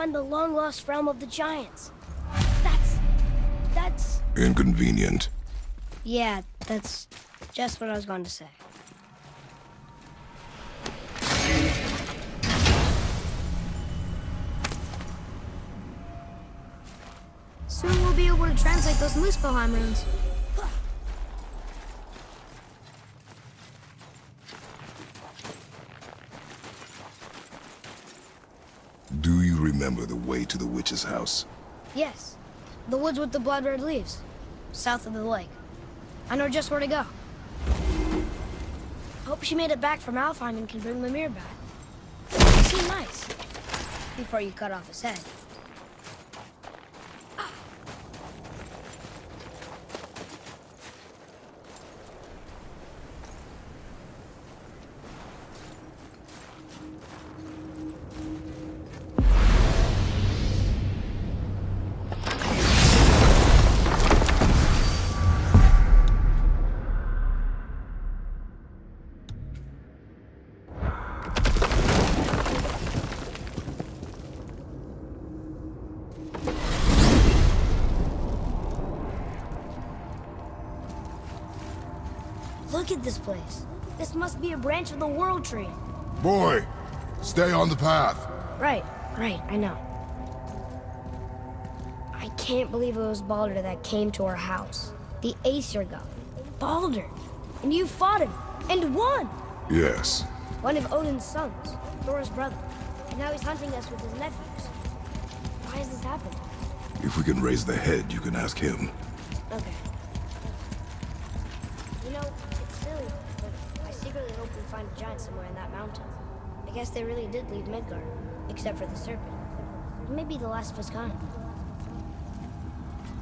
find the long-lost realm of the giants. That's... Inconvenient. Yeah, that's just what I was going to say. Soon we'll be able to translate those Muspelheim runes. Do you remember the way to the witch's house? Yes. The woods with the blood-red leaves. South of the lake. I know just where to go. Hope she made it back from Alfheim and can bring MIMIR back. You seem nice. Before you cut off his head. Look at this place. This must be a branch of the World Tree. Boy, stay on the path. Right, I know. I can't believe it was Baldur that came to our house. The Aesir god. Baldur. And you fought him, and won! Yes. One of Odin's sons, Thor's brother. And now he's hunting us with his nephews. Why has this happened? If we can raise the head, you can ask him. Okay. You know, it's silly, but I secretly hope we find a giant somewhere in that mountain. I guess they really did leave Midgard, except for the serpent. Maybe the last of his kind.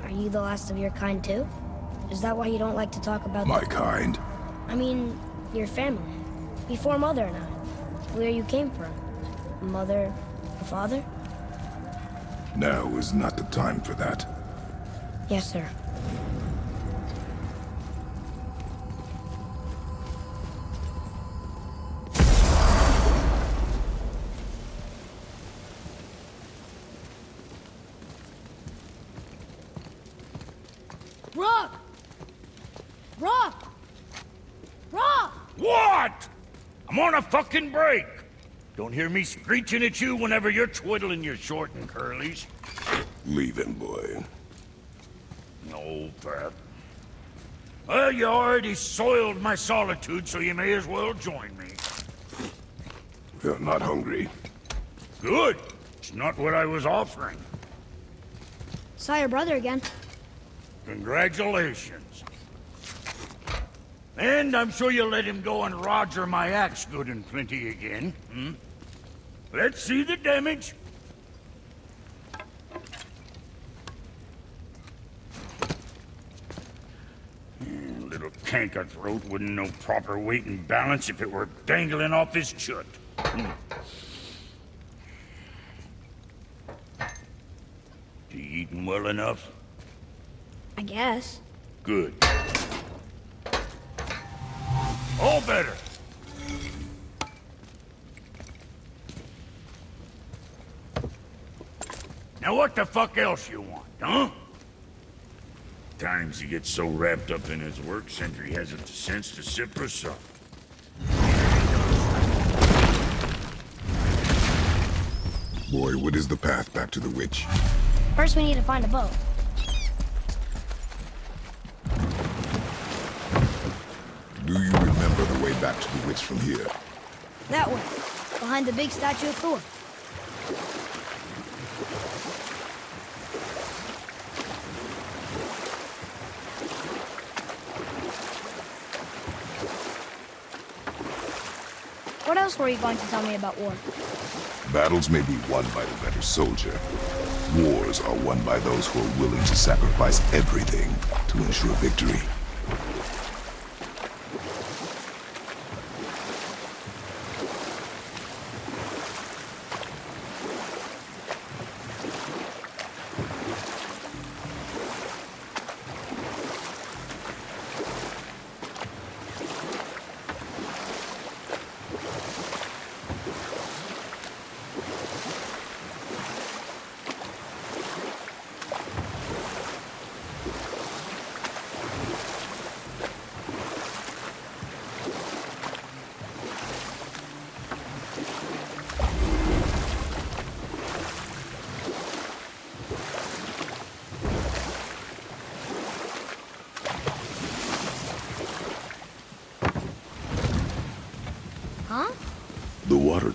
Are you the last of your kind too? Is that why you don't like to talk about My kind? I mean, your family. Before Mother and I. Where you came from. Mother, father? Now is not the time for that. Yes, sir. Rock! Rock! Rock! What? I'm on a fucking break. Don't hear me screeching at you whenever you're twiddling your short and curlies. Leave him, boy. No, Pat. Well, you already soiled my solitude, so you may as well join me. You're not hungry. Good. It's not what I was offering. Saw your brother again. Congratulations. And I'm sure you'll let him go and Roger my axe good and plenty again, hmm? Let's see the damage. Little canker throat wouldn't know proper weight and balance if it were dangling off his chut. You eating well enough? I guess. Good. All better. Now what the fuck else you want, huh? Times he gets so wrapped up in his work, Sentry hasn't the sense to sip or sup. Boy, what is the path back to the witch? First we need to find a boat. Do you remember the way back to the witch from here? That way. Behind the big statue of Thor. What else were you going to tell me about war? Battles may be won by the better soldier. Wars are won by those who are willing to sacrifice everything to ensure victory.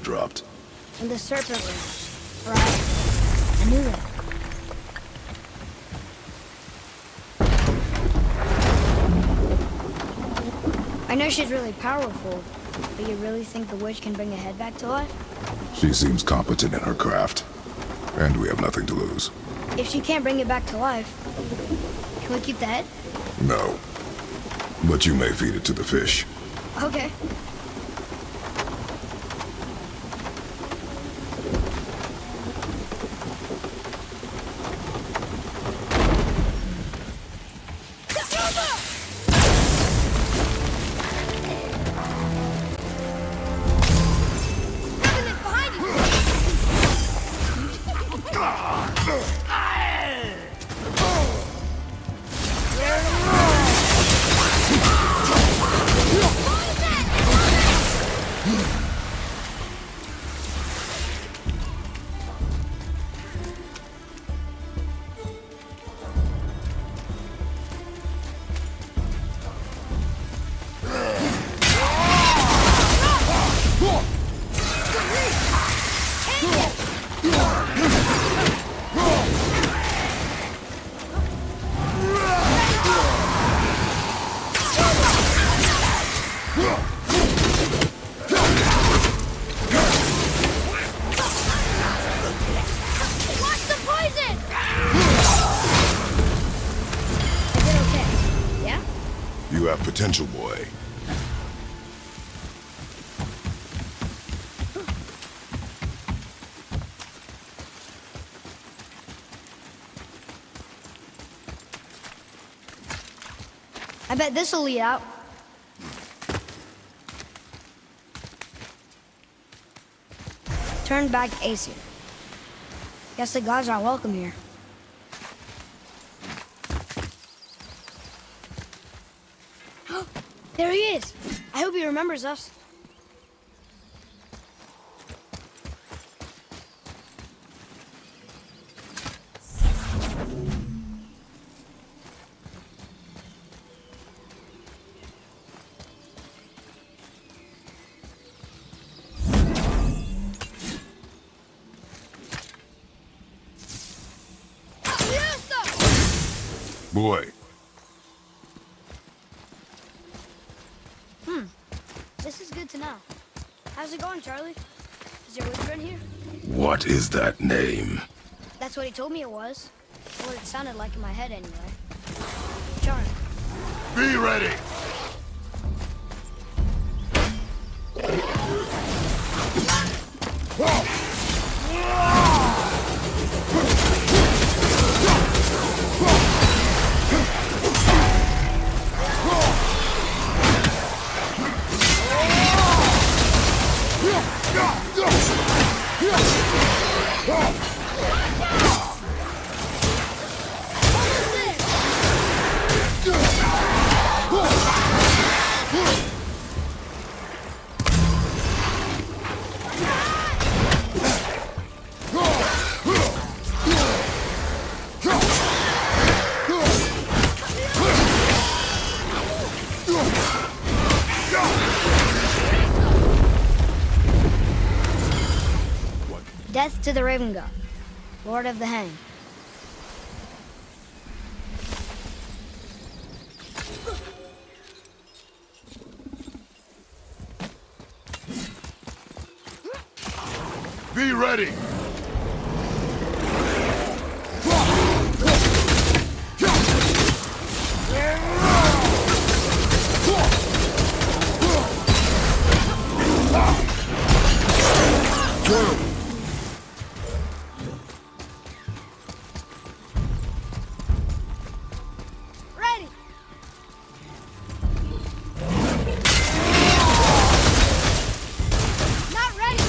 dropped. In the serpent ring. Right. I knew that. I know she's really powerful, but you really think the witch can bring a head back to life? She seems competent in her craft, and we have nothing to lose. If she can't bring it back to life, can we keep the head? No. But you may feed it to the fish. Okay. You have potential, boy. I bet this'll lead out. Turn back Aesir. Guess the gods aren't welcome here. There he is! I hope he remembers us. Boy. This is good to know. How's it going, Charlie? Is there a wizard in here? What is that name? That's what he told me it was. Or what it sounded like in my head anyway. Charlie. Be ready! Death to the Raven God, Lord of the Hang. Be ready! Ready! Not ready!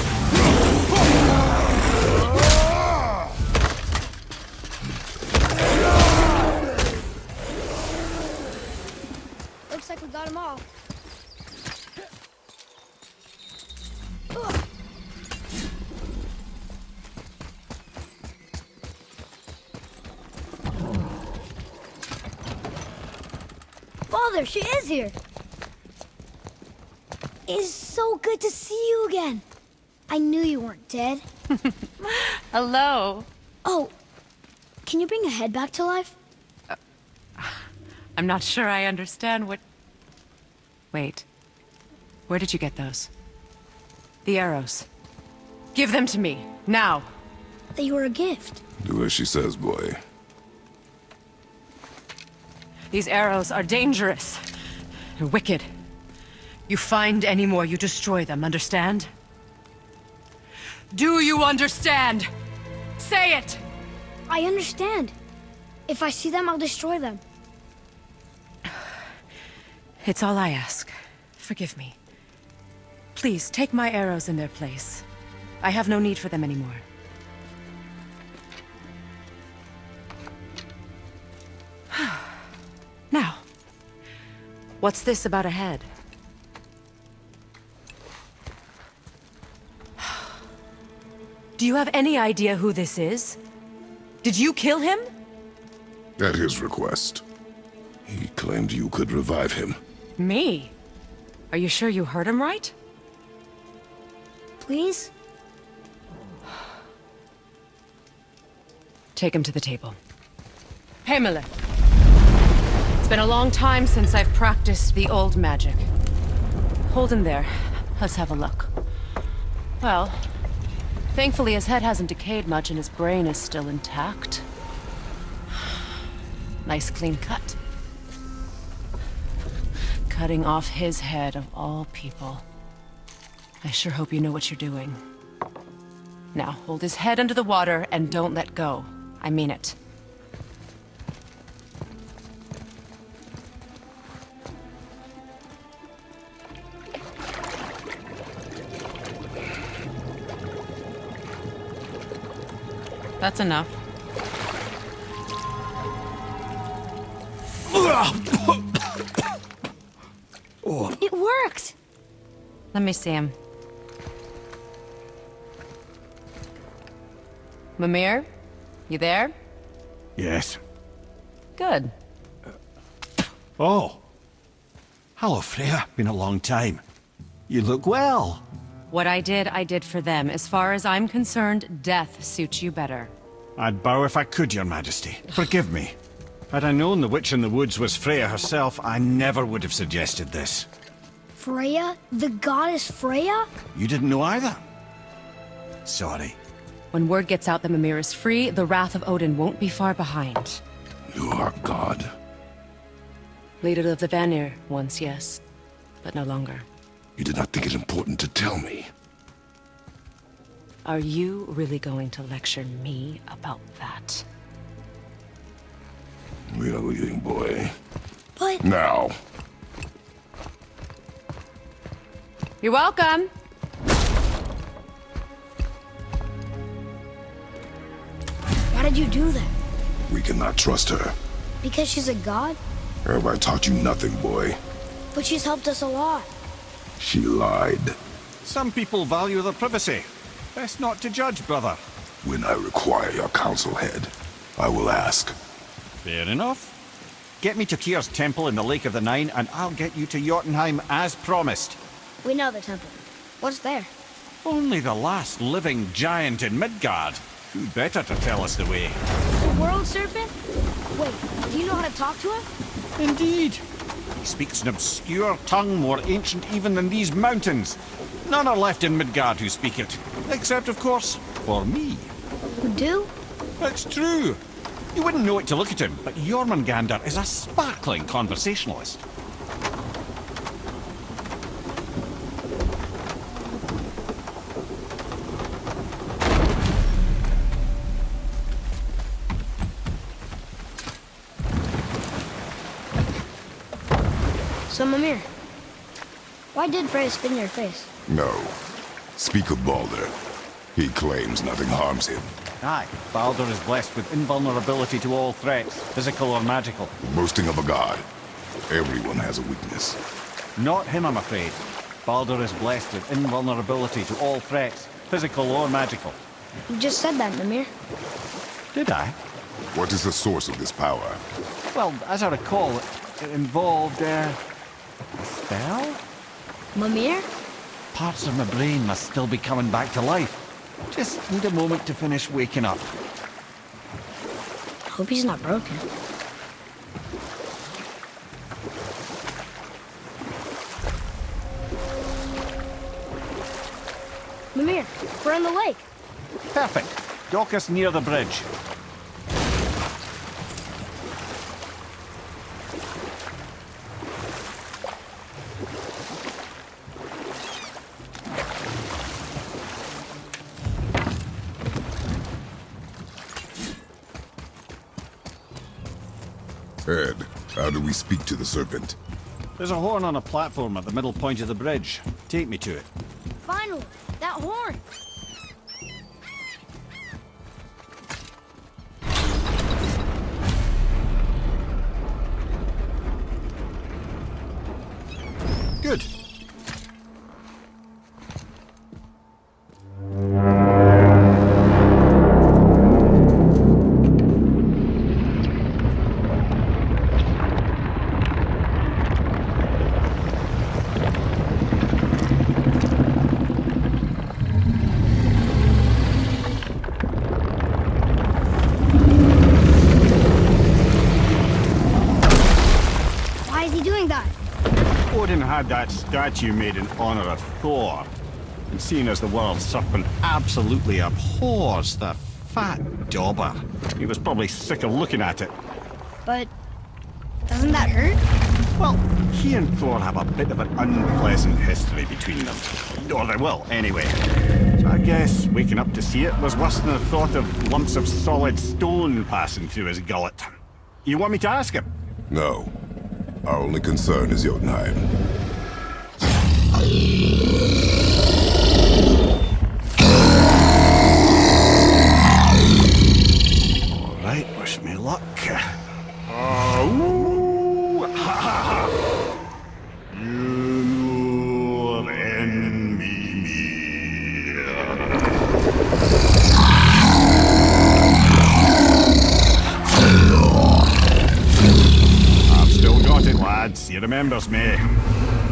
Looks like we got them all. Father, she is here. It is so good to see you again. I knew you weren't dead. Hello. Oh, can you bring a head back to life? I'm not sure I understand what... Wait. Where did you get those? The arrows. Give them to me, now. They were a gift. Do as she says, boy. These arrows are dangerous. They're wicked. You find any more, you destroy them, understand? Do you understand? Say it! I understand. If I see them, I'll destroy them. It's all I ask. Forgive me. Please, take my arrows in their place. I have no need for them anymore. Now, what's this about a head? Do you have any idea who this is? Did you kill him? At his request. He claimed you could revive him. Me? Are you sure you heard him right? Please? Take him to the table. Pamela! It's been a long time since I've practiced the old magic. Hold him there. Let's have a look. Well, thankfully his head hasn't decayed much and his brain is still intact. Nice clean cut. Cutting off his head of all people. I sure hope you know what you're doing. Now, hold his head under the water and don't let go. I mean it. That's enough. It worked! Let me see him. Mimir? You there? Yes. Good. Oh. Hello, Freya. Been a long time. You look well. What I did for them. As far as I'm concerned, death suits you better. I'd bow if I could, Your Majesty. Forgive me. Had I known the witch in the woods was Freya herself, I never would have suggested this. Freya? The goddess Freya? You didn't know either? Sorry. When word gets out that Mimir is free, the wrath of Odin won't be far behind. You are God. Leader of the Vanir, once yes, but no longer. You did not think it important to tell me. Are you really going to lecture me about that? We are leaving, boy. But... Now. You're welcome! Why did you do that? We cannot trust her. Because she's a god? Have I taught you nothing, boy? But she's helped us a lot. She lied. Some people value their privacy. Best not to judge, brother. When I require your council head, I will ask. Fair enough. Get me to Tyr's temple in the Lake of the Nine, and I'll get you to Jotunheim as promised. We know the temple. What's there? Only the last living giant in Midgard. Who better to tell us the way? The world serpent? Wait, do you know how to talk to him? Indeed. He speaks an obscure tongue more ancient even than these mountains. None are left in Midgard who speak it. Except, of course, for me. You do? It's true. You wouldn't know it to look at him, but Jormungandr is a sparkling conversationalist. So, Mimir, why did Freya spit in your face? No. Speak of Baldur. He claims nothing harms him. Aye, Baldur is blessed with invulnerability to all threats, physical or magical. The boasting of a god. Everyone has a weakness. Not him, I'm afraid. Baldur is blessed with invulnerability to all threats, physical or magical. You just said that, Mimir. Did I? What is the source of this power? Well, as I recall, it involved, a spell? Mimir? Parts of my brain must still be coming back to life. Just need a moment to finish waking up. I hope he's not broken. Mimir, we're on the lake. Perfect. Dock us near the bridge. Ed, how do we speak to the serpent? There's a horn on a platform at the middle point of the bridge. Take me to it. Finally, that horn. Good. Why is he doing that? Odin had that statue made in honor of Thor. And seeing as the world serpent absolutely abhors the fat dauber, he was probably sick of looking at it. But doesn't that hurt? Well, he and Thor have a bit of an unpleasant history between them. Or they will, anyway. So I guess waking up to see it was worse than the thought of lumps of solid stone passing through his gullet. You want me to ask him? No. Our only concern is Jotunheim. All right, wish me luck. Ooh, ha, ha, ha. You're in MIMIR. I've still got it, lads. He remembers me.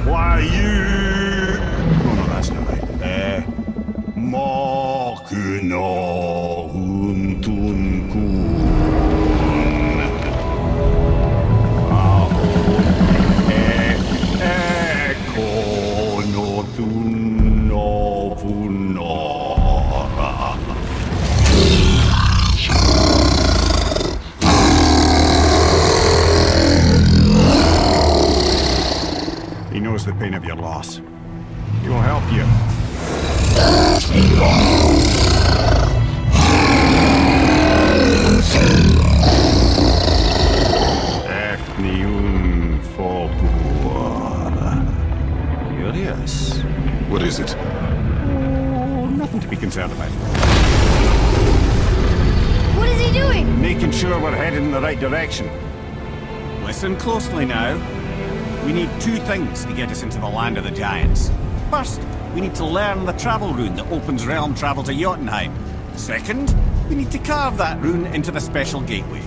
Why you? Oh no, that's not right. Makuna huntun kun. He knows the pain of your loss. He will help you. Curious. What is it? Oh, nothing to be concerned about. What is he doing? Making sure we're headed in the right direction. Listen closely now. We need two things to get us into the land of the giants. First, we need to learn the travel rune that opens realm travel to Jotunheim. Second, we need to carve that rune into the special gateway.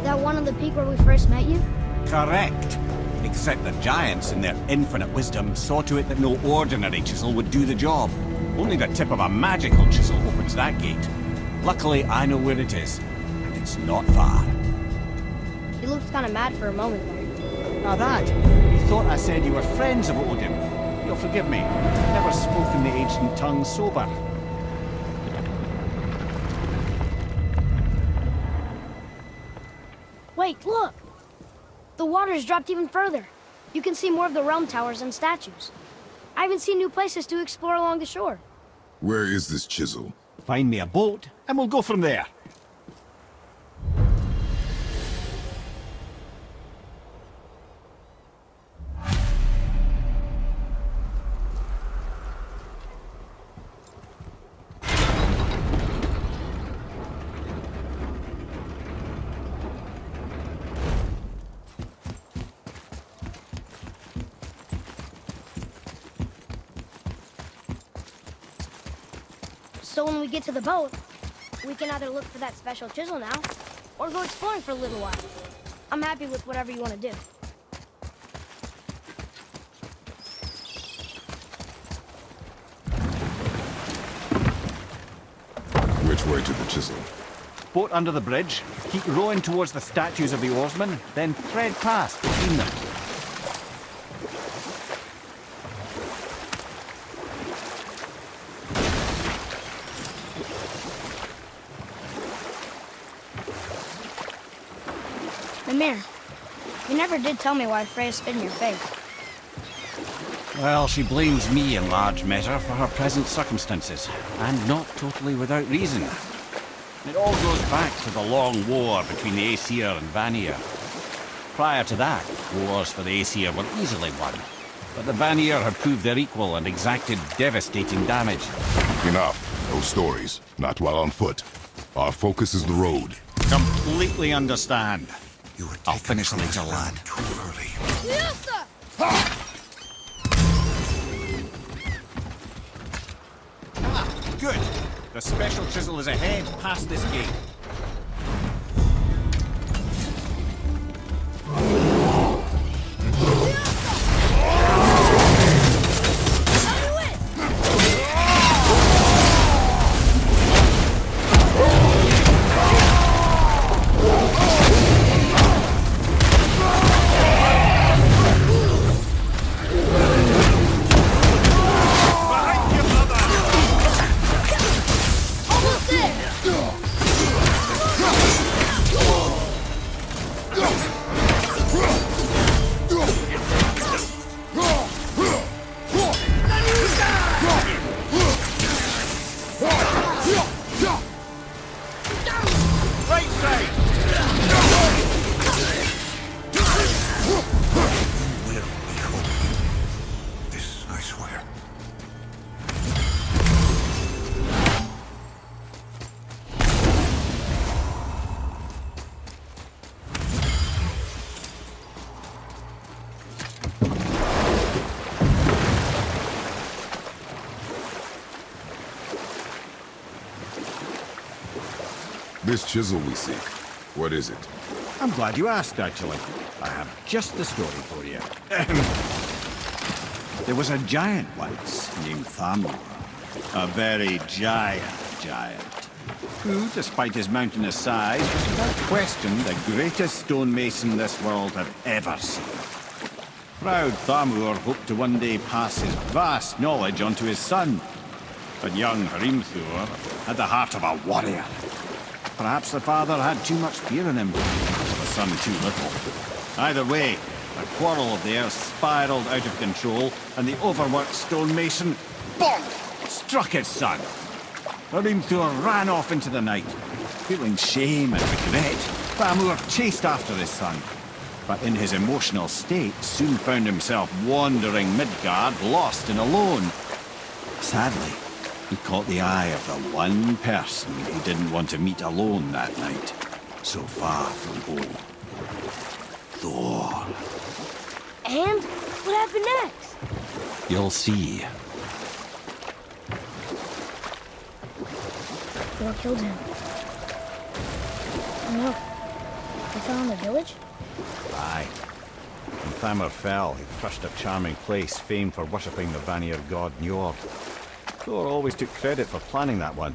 That one on the peak where we first met you? Correct. Except the giants, in their infinite wisdom, saw to it that no ordinary chisel would do the job. Only the tip of a magical chisel opens that gate. Luckily, I know where it is, and it's not far. He looked kind of mad for a moment there. Now that, you thought I said you were friends of Odin. You'll forgive me. Never spoken the ancient tongue sober. Wait, look! The water's dropped even further. You can see more of the realm towers and statues. I haven't seen new places to explore along the shore. Where is this chisel? Find me a boat, and we'll go from there. So when we get to the boat, we can either look for that special chisel now, or go exploring for a little while. I'm happy with whatever you want to do. Where to the chisel? Boat under the bridge, keep rowing towards the statues of the oarsmen, then thread past between them. Mimir, you never did tell me why Freya spit in your face. Well, she blames me in large measure for her present circumstances, and not totally without reason. It all goes back to the long war between the Aesir and Vanir. Prior to that, wars for the Aesir were easily won, but the Vanir had proved their equal and exacted devastating damage. Enough. No stories. Not while on foot. Our focus is the road. Completely understand. You were I'll taken finish from later, us lad. too early. Good. The special chisel is ahead past this gate. This chisel we seek, what is it? I'm glad you asked, actually. I have just the story for you. There was a giant once named Thamur. A very giant, who, despite his mountainous size, was without question the greatest stonemason this world had ever seen. Proud Thamur hoped to one day pass his vast knowledge onto his son. But young Hrimthur had the heart of a warrior. Perhaps the father had too much fear in him, the son too little. Either way, a quarrel of theirs spiraled out of control, and the overworked stonemason, bonk, struck his son. Hrimthur ran off into the night. Feeling shame and regret, Thamur chased after his son, but in his emotional state soon found himself wandering Midgard, lost and alone. Sadly, he caught the eye of the one person he didn't want to meet alone that night, so far from home. Thor. And what happened next? You'll see. Thor killed him. Oh no. They fell in the village? Aye. When Thamur fell, he crushed a charming place famed for worshipping the Vanir god Njord. Thor always took credit for planning that one.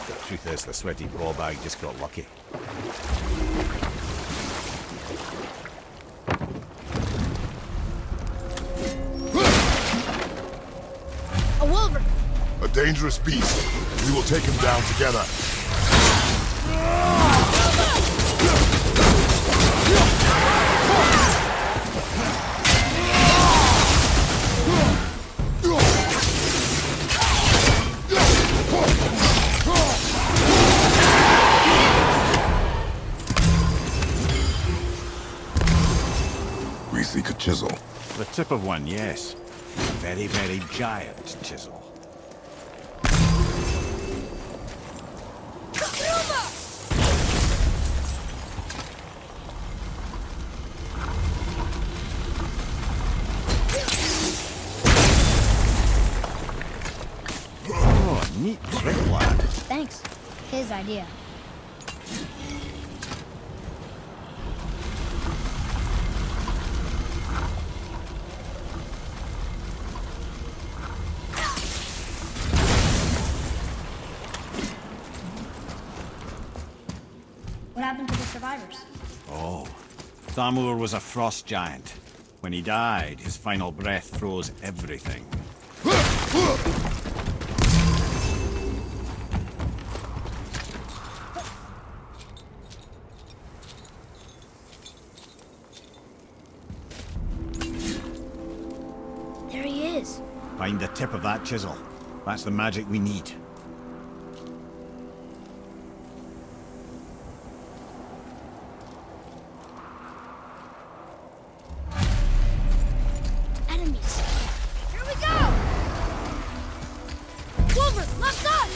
The truth is, the sweaty brawbag just got lucky. A wolverine! A dangerous beast. We will take him down together. We seek a chisel. The tip of one, yes. A very, very giant chisel. Oh, neat trick, lad. Thanks. His idea. survivors. Oh. Thamur was a frost giant. When he died, his final breath froze everything. There he is. Find the tip of that chisel. That's the magic we need. Enemies. Here we go! Wolver, left side!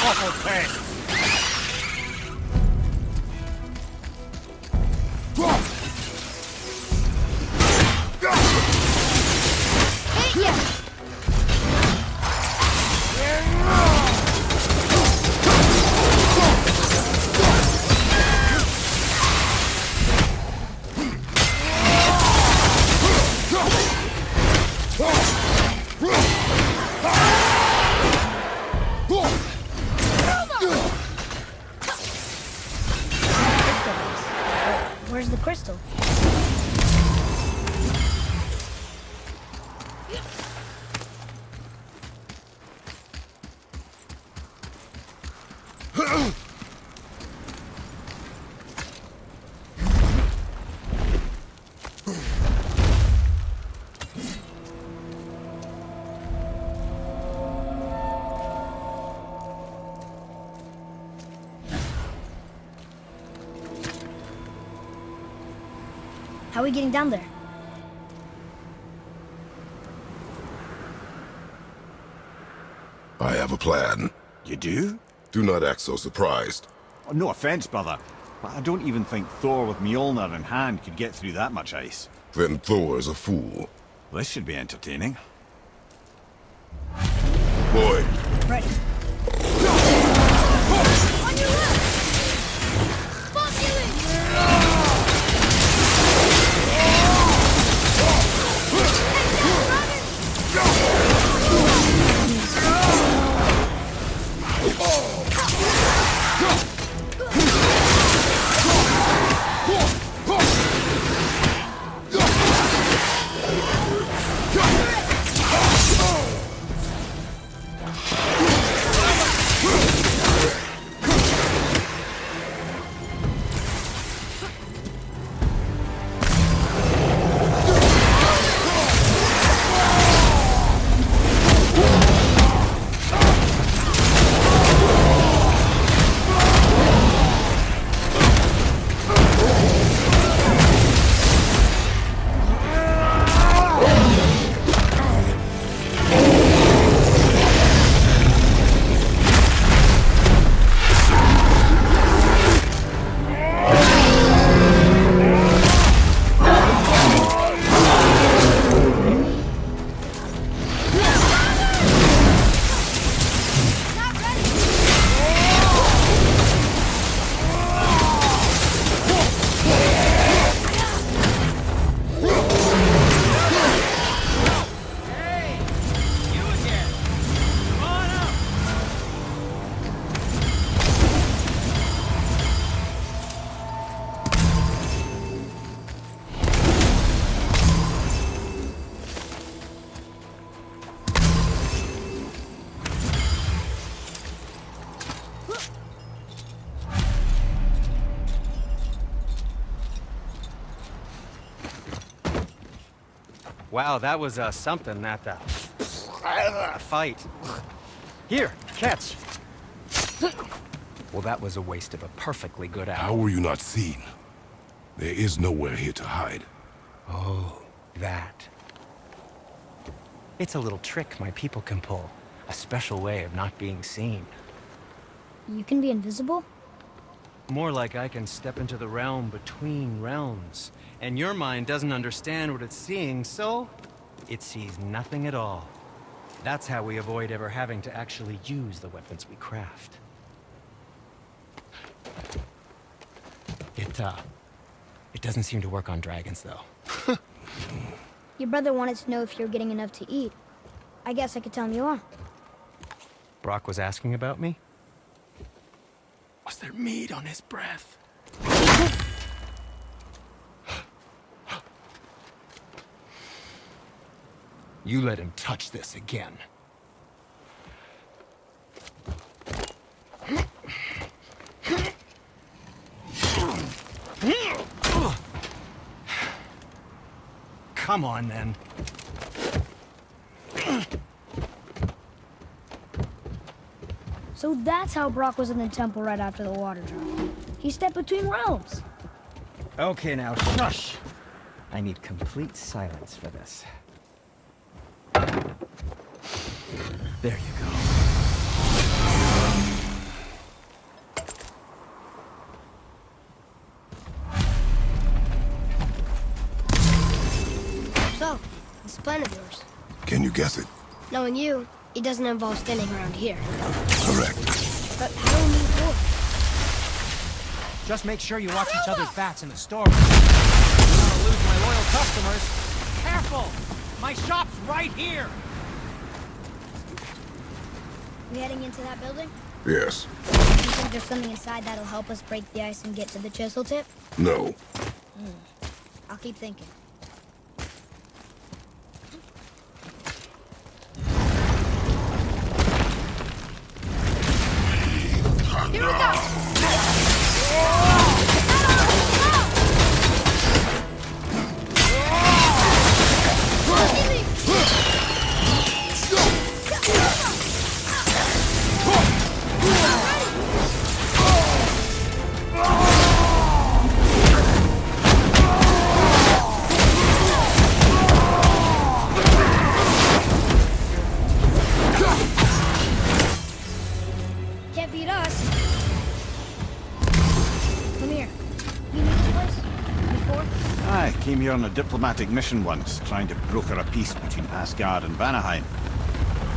Awful pest! Hit ya! Where's the crystal? How are we getting down there? I have a plan. You do? Do not act so surprised. Oh, no offense, brother, but I don't even think Thor with Mjolnir in hand could get through that much ice. Then Thor is a fool. This should be entertaining. Boy, Ready. On your left! Fuck you in! Wow, that was something, that fight. Here, catch. Well, that was a waste of a perfectly good how hour. were you not seen? There is nowhere here to hide. Oh, that. It's a little trick my people can pull. A special way of not being seen. You can be invisible? More like I can step into the realm between realms. And your mind doesn't understand what it's seeing, so it sees nothing at all. That's how we avoid ever having to actually use the weapons we craft. It doesn't seem to work on dragons, though. Your brother wanted to know if you're getting enough to eat. I guess I could tell him you are. Brock was asking about me? Was there meat on his breath? You let him touch this again. Come on, then. So that's how Brock was in the temple right after the water drop. He stepped between realms. Okay, now shush. I need complete silence for this. There you go. So, what's the plan of yours? Can you guess it? Knowing you, it doesn't involve standing around here. Correct. But how do we move forward? Just make sure you watch each other's backs in the store. I don't want to lose my loyal customers. Careful! My shop's right here! We heading into that building? Yes. You think there's something inside that'll help us break the ice and get to the chisel tip? No. I'll keep thinking. Here we go! Can't beat us. Come here. You know this place? Before? I came here on a diplomatic mission once, trying to broker a peace between Asgard and Vanaheim.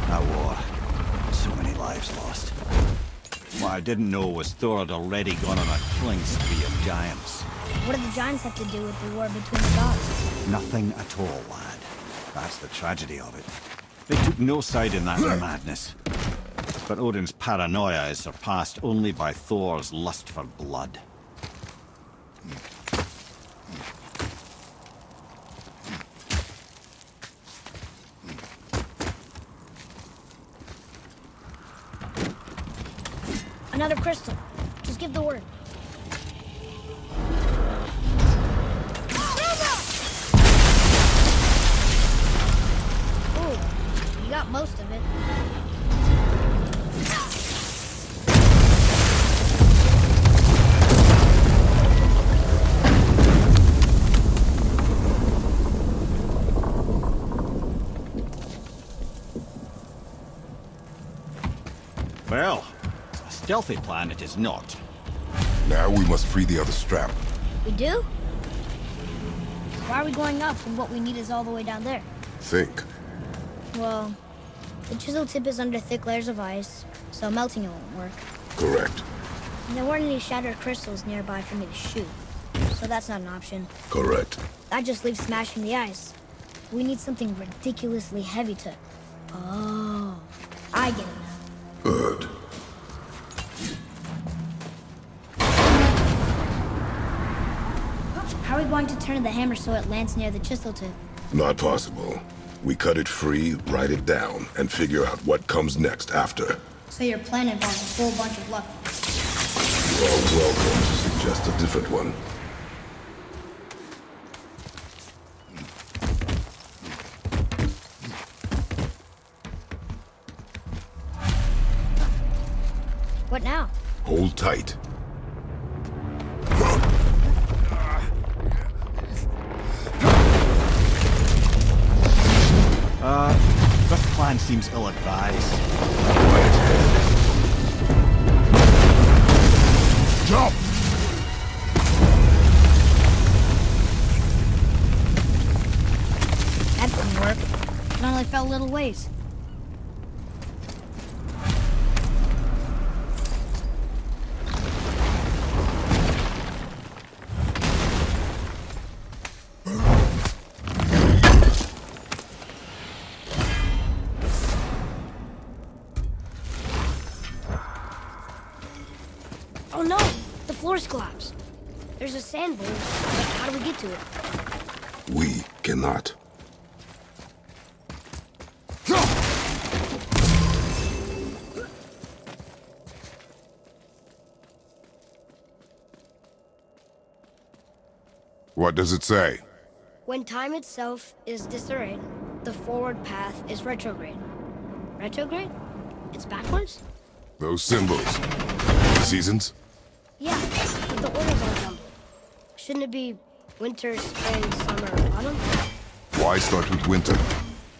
That war. So many lives lost. What I didn't know was Thor had already gone on a killing spree of giants. What do the giants have to do with the war between the gods? Nothing at all, lad. That's the tragedy of it. They took no side in that madness. But Odin's paranoia is surpassed only by Thor's lust for blood. Another crystal. Just give the word. Ooh, you got most of it. Well, a stealthy plan it is not. Now we must free the other strap. We do? Why are we going up when what we need is all the way down there? Think. Well, the chisel tip is under thick layers of ice, so melting it won't work. Correct. And there weren't any shattered crystals nearby for me to shoot, so that's not an option. Correct. That just leaves smashing the ice. We need something ridiculously heavy to... Oh, I get it now. Good. How are we going to turn the hammer so it lands near the chisel tip? Not possible. We cut it free, write it down, and figure out what comes next after. So your plan involves a whole bunch of luck. You are welcome to suggest a different one. What now? Hold tight. This plan seems ill-advised. Jump! That didn't work. It only fell little ways. floor's collapsed. There's a sand bowl. How do we get to it? We cannot. What does it say? When time itself is disarrayed, the forward path is retrograde. Retrograde? It's backwards? Those symbols. Seasons? Yeah, but the order's all jumbled. Shouldn't it be winter, spring, summer, autumn? Why start with winter?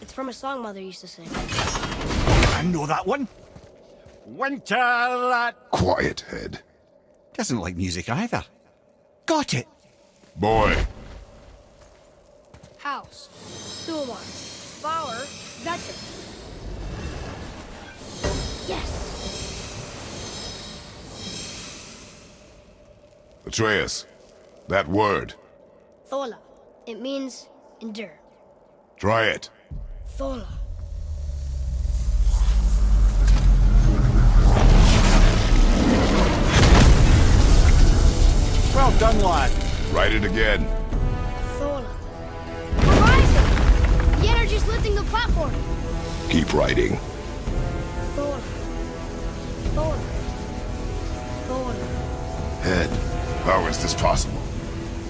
It's from a song Mother used to sing. I know that one. Winter that Quiet, head. doesn't like music either. Got it. Boy, House, Suamar, Flower, Veteran. Yes! Atreus. That word. Thola. It means endure. Try it. Thola. Well done, lad. Write it again. Thola. Horizon! The energy's lifting the platform. Keep writing. Thola. Thola. Thola. Head. How is this possible?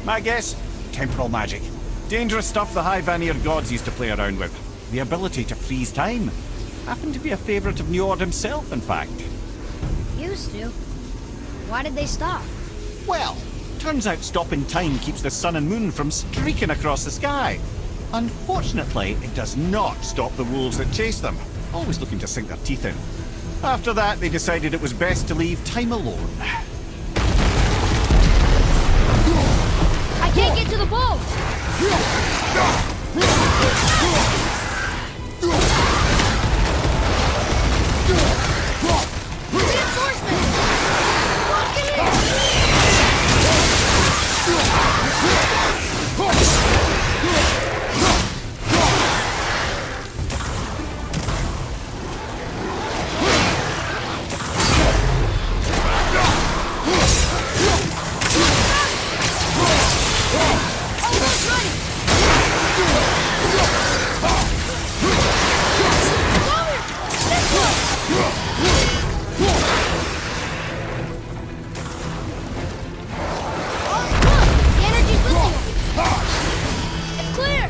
My guess? Temporal magic. Dangerous stuff the High Vanir gods used to play around with. The ability to freeze time. Happened to be a favorite of Njord himself, in fact. Used to. Why did they stop? Well, turns out stopping time keeps the sun and moon from streaking across the sky. Unfortunately, it does not stop the wolves that chase them, always looking to sink their teeth in. After that, they decided it was best to leave time alone. I can't get to the boat! Reinforcements! Lock it Almost ready! Louder! This way! Oh, look! The energy's lifting us! It's clear!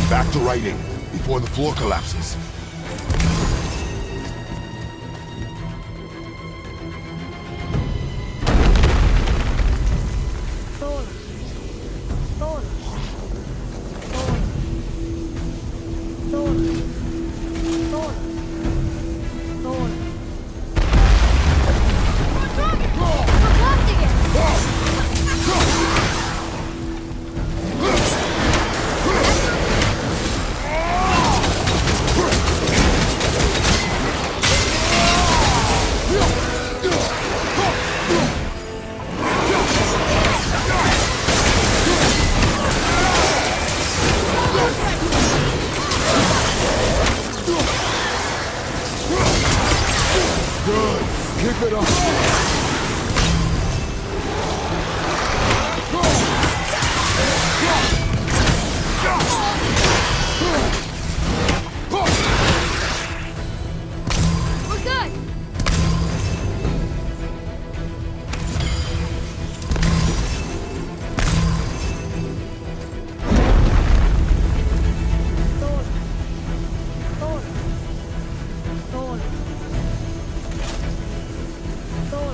Back to writing, before the floor collapses. Thor. Thor. Thor. Thor. Thor. Thor. We're blocked again! Good. Keep it up. We're good! Thor. Thor. Thor. Thor.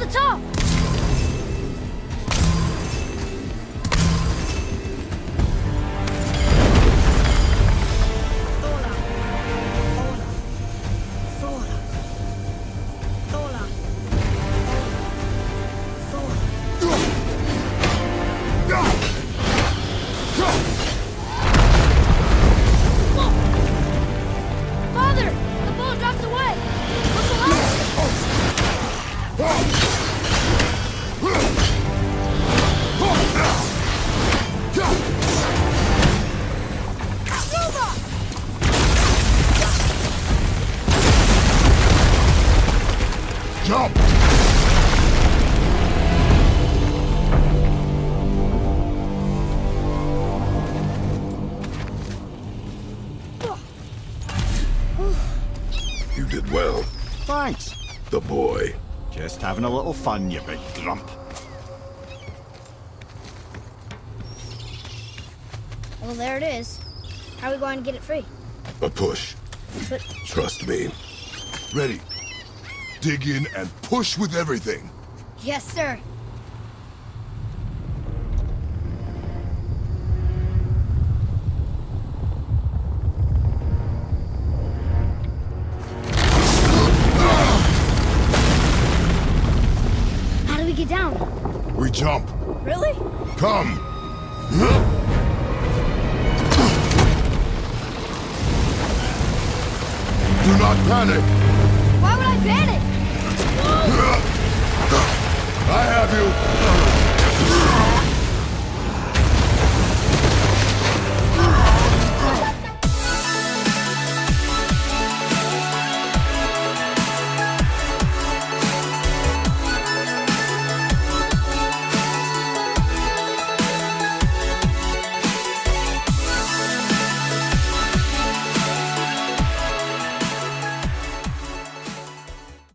the top! Father! The bow dropped away! Look Jump! You did well, Thanks. the boy. Just having a little fun, you big grump. Well, there it is. How are we going to get it free? A push. But Trust me. Ready. Dig in and push with everything. yes, sir. How do we get down? We jump. Really? Come. Do not panic. Why would I panic?